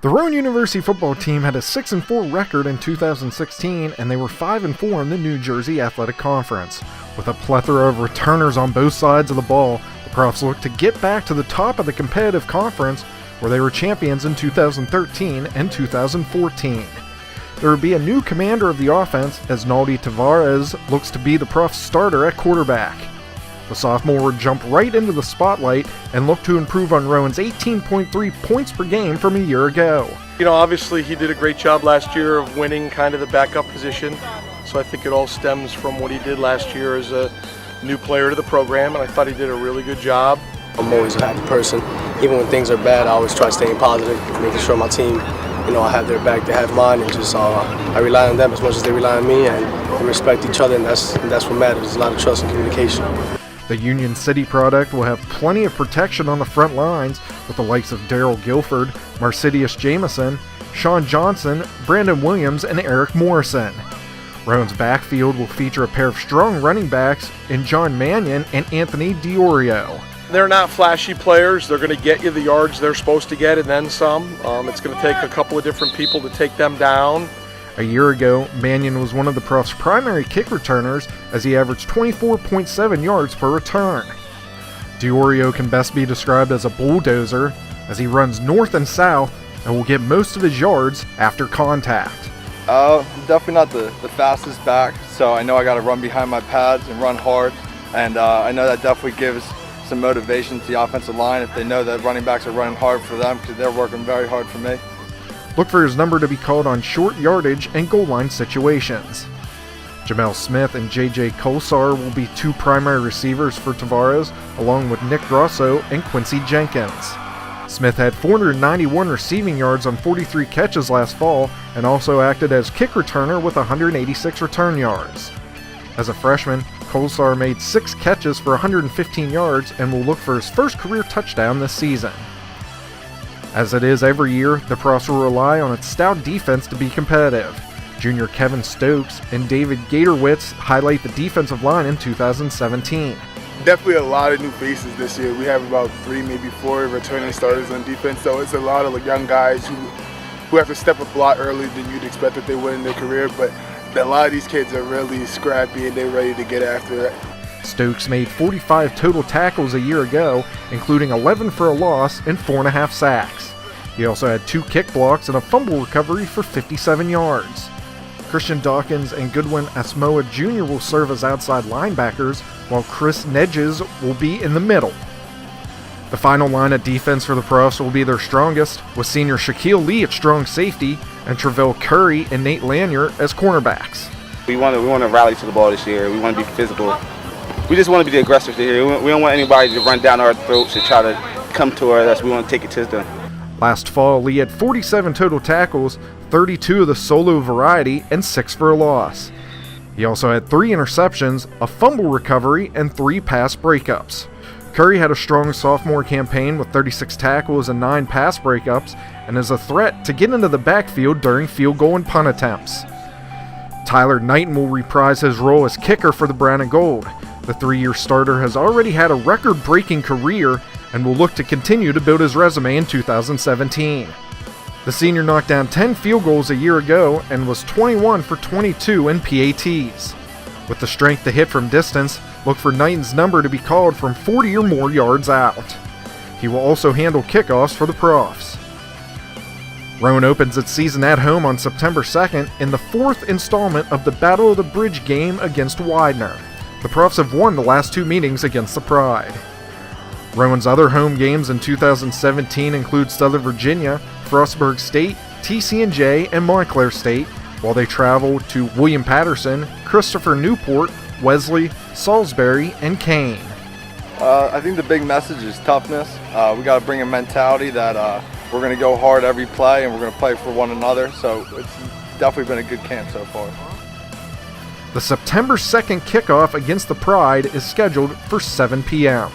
The Rowan University football team had a 6-4 record in 2016, and they were 5-4 in the New Jersey Athletic Conference. With a plethora of returners on both sides of the ball, the Profs looked to get back to the top of the competitive conference, where they were champions in 2013 and 2014. There would be a new commander of the offense, as Naldi Tavares looks to be the Profs' starter at quarterback. The sophomore would jump right into the spotlight and look to improve on Rowan's 18.3 points per game from a year ago. Obviously he did a great job last year of winning kind of the backup position. So I think it all stems from what he did last year as a new player to the program, and I thought he did a really good job. I'm always a happy person. Even when things are bad, I always try staying positive, making sure my team, I have their back, they have mine, and just I rely on them as much as they rely on me, and we respect each other, and that's what matters. There's a lot of trust and communication. The Union City product will have plenty of protection on the front lines with the likes of Daryl Guilford, Marcidius Jamison, Sean Johnson, Brandon Williams, and Eric Morrison. Rowan's backfield will feature a pair of strong running backs in John Mannion and Anthony Diorio. They're not flashy players. They're going to get you the yards they're supposed to get and then some. It's going to take a couple of different people to take them down. A year ago, Mannion was one of the Profs' primary kick returners as he averaged 24.7 yards per return. Diorio can best be described as a bulldozer as he runs north and south and will get most of his yards after contact. I'm definitely not the fastest back, so I know I got to run behind my pads and run hard, and I know that definitely gives some motivation to the offensive line if they know that running backs are running hard for them because they're working very hard for me. Look for his number to be called on short yardage and goal line situations. Jamel Smith and J.J. Kolsar will be two primary receivers for Tavares, along with Nick Grosso and Quincy Jenkins. Smith had 491 receiving yards on 43 catches last fall and also acted as kick returner with 186 return yards. As a freshman, Kolsar made 6 catches for 115 yards and will look for his first career touchdown this season. As it is every year, the Profs will rely on its stout defense to be competitive. Junior Kevin Stokes and David Gatorwitz highlight the defensive line in 2017. Definitely a lot of new faces this year. We have about 3, maybe 4 returning starters on defense, so it's a lot of young guys who have to step up a lot earlier than you'd expect that they would in their career, but a lot of these kids are really scrappy and they're ready to get after it. Stokes made 45 total tackles a year ago, including 11 for a loss and 4.5 sacks. He also had 2 kick blocks and a fumble recovery for 57 yards. Christian Dawkins and Goodwin Asmoa Jr. will serve as outside linebackers, while Chris Nedges will be in the middle. The final line of defense for the Profs will be their strongest, with senior Shaquille Lee at strong safety and Travell Curry and Nate Lanier as cornerbacks. We want to rally to the ball this year. We want to be physical. We just want to be the aggressors here. We don't want anybody to run down our throats to try to come to us. We want to take it to them. Last fall, Lee had 47 total tackles, 32 of the solo variety, and 6 for a loss. He also had 3 interceptions, a fumble recovery, and 3 pass breakups. Curry had a strong sophomore campaign with 36 tackles and 9 pass breakups, and is a threat to get into the backfield during field goal and punt attempts. Tyler Knighton will reprise his role as kicker for the Brown and Gold. The 3-year starter has already had a record-breaking career and will look to continue to build his resume in 2017. The senior knocked down 10 field goals a year ago and was 21 for 22 in PATs. With the strength to hit from distance, look for Knighton's number to be called from 40 or more yards out. He will also handle kickoffs for the Profs. Rowan opens its season at home on September 2nd in the 4th installment of the Battle of the Bridge game against Widener. The Profs have won the last 2 meetings against the Pride. Rowan's other home games in 2017 include Southern Virginia, Frostburg State, TCNJ, and Montclair State, while they travel to William Patterson, Christopher Newport, Wesley, Salisbury, and Kane. I think the big message is toughness. We got to bring a mentality that we're going to go hard every play and we're going to play for one another, so it's definitely been a good camp so far. The September 2nd kickoff against the Pride is scheduled for 7 p.m.